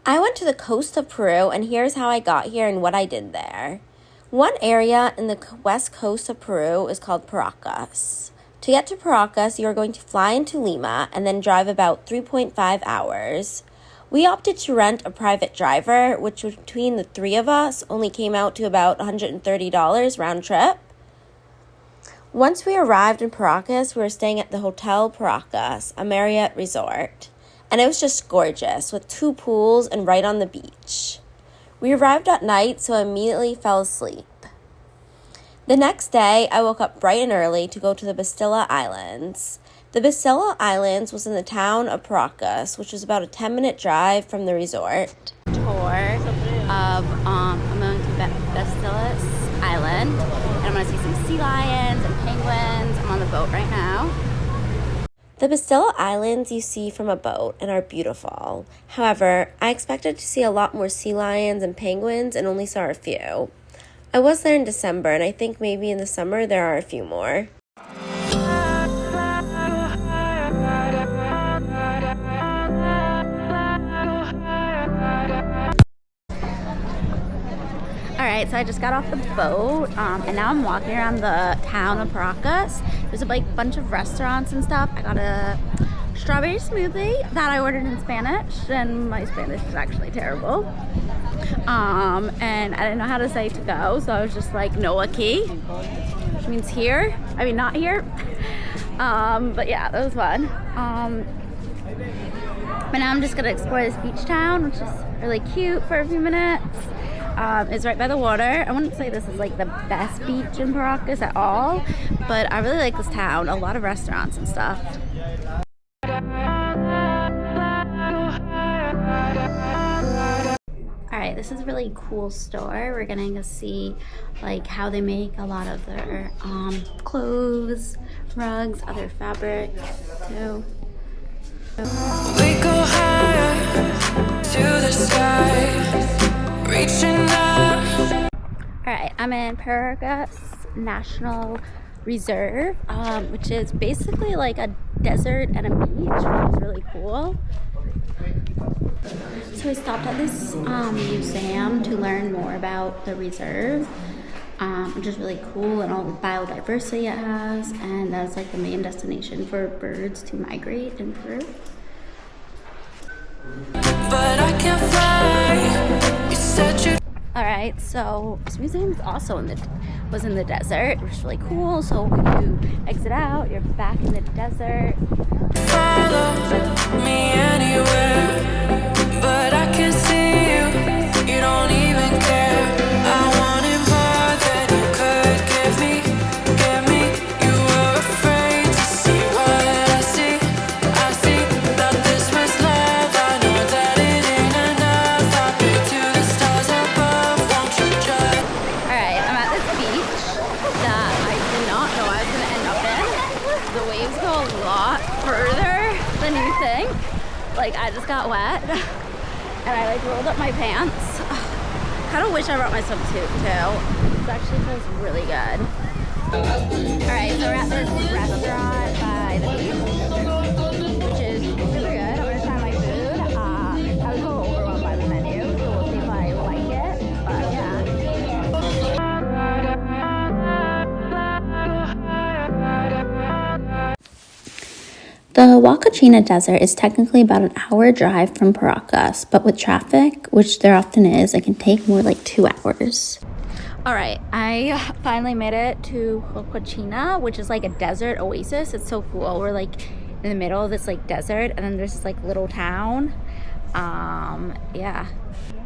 I went to the coast of Peru, and here's how I got here and what I did there. One area in the west coast of Peru is called Paracas. To get to Paracas, you are going to fly into Lima and then drive about 3.5 hours. We opted to rent a private driver, which between the three of us only came out to about $130 round trip. Once we arrived in Paracas, we were staying at the Hotel Paracas, a Marriott resort. And it was just gorgeous, with 2 pools and right on the beach. We arrived at night, so I immediately fell asleep. The next day, I woke up bright and early to go to the Bastilla Islands. The Bastilla Islands was in the town of Paracas, which was about a 10-minute drive from the resort. Tour of, I'm going to Bastilla Island, and I'm going to see some sea lions and penguins. I'm on the boat right now. The Bastilla Islands you see from a boat and are beautiful. However, I expected to see a lot more sea lions and penguins and only saw a few. I was there in December, and I think maybe in the summer there are a few more. Alright, so I just got off the boat, and now I'm walking around the town of Paracas. There's a bunch of restaurants and stuff. I got a strawberry smoothie that I ordered in Spanish, and my Spanish is actually terrible. And I didn't know how to say to go, so I was just like, no aquí, which means here. I mean, not here. But yeah, that was fun. But now I'm just gonna explore this beach town, which is really cute for a few minutes. It's right by the water. I wouldn't say this is like the best beach in Paracas at all, but I really like this town. A lot of restaurants and stuff. Alright, this is a really cool store. We're gonna go see like how they make a lot of their clothes, rugs, other fabric too. We go higher to the sky, reaching out. Alright, I'm in Paracas National Reserve, which is basically like a desert and a beach, which is really cool. So we stopped at this museum to learn more about the reserve, which is really cool, and all the biodiversity it has, and that's like the main destination for birds to migrate in Peru. But I can't fly. You said you. Alright, so this museum is also was in the desert, which is really cool. So when you exit out, you're back in the desert. Follow me anywhere, but I can see you. You don't even care. I wanted more than you could give me. You were afraid to see what I see. I see that this was love. I know that it ain't enough. I'll be to the stars above. Won't you judge? Alright, I'm at this beach that I did not know I was going to end up in. The waves go a lot further than you think. Like, I just got wet and I like rolled up my pants. Kind of wish I brought my swimsuit too. This actually feels really good. Alright, so we're at this restaurant by the beach, which is super good. I'm gonna try my food. I was a little overwhelmed by the menu, so we'll see if I like it. But yeah. The Huacachina Desert is technically about an hour drive from Paracas, but with traffic, which there often is, it can take more like 2 hours. Alright, I finally made it to Huacachina, which is like a desert oasis. It's so cool. We're like in the middle of this like desert, and then there's this like little town. Yeah.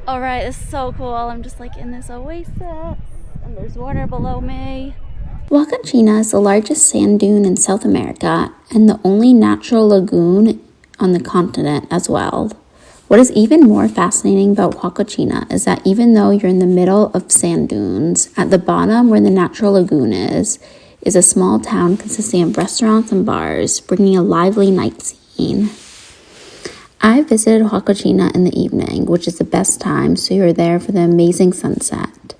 Alright, this is so cool. I'm just like in this oasis, and there's water below me. Huacachina is the largest sand dune in South America and the only natural lagoon on the continent as well. What is even more fascinating about Huacachina is that even though you're in the middle of sand dunes, at the bottom where the natural lagoon is a small town consisting of restaurants and bars, bringing a lively night scene. I visited Huacachina in the evening, which is the best time, so you're there for the amazing sunset.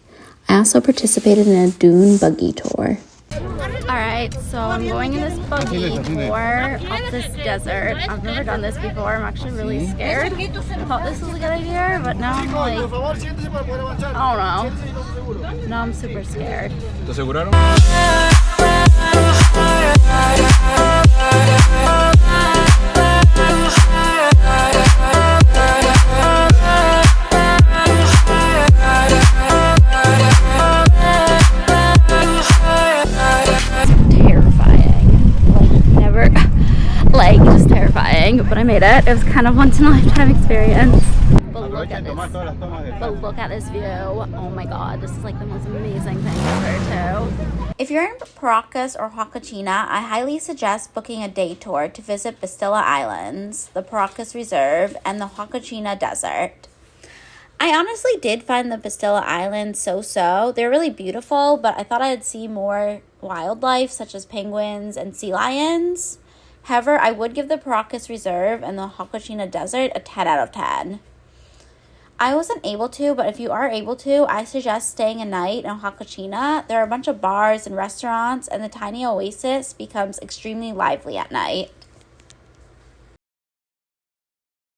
I also participated in a dune buggy tour. Alright, so I'm going in this buggy tour up this desert. I've never done this before. I'm actually really scared. I thought this was a good idea, but now I'm like, I don't know. Now I'm super scared. ¿Te aseguraron? Just terrifying, but I made it. It was kind of once in a lifetime experience. But look at this view. Oh my god, this is like the most amazing thing ever too. If you're in Paracas or Huacachina, I highly suggest booking a day tour to visit Bastilla Islands, the Paracas Reserve, and the Huacachina Desert. I honestly did find the Bastilla Islands so-so. They're really beautiful, but I thought I'd see more wildlife such as penguins and sea lions. However, I would give the Paracas Reserve and the Huacachina Desert a 10 out of 10. I wasn't able to, but if you are able to, I suggest staying a night in Huacachina. There are a bunch of bars and restaurants, and the tiny oasis becomes extremely lively at night.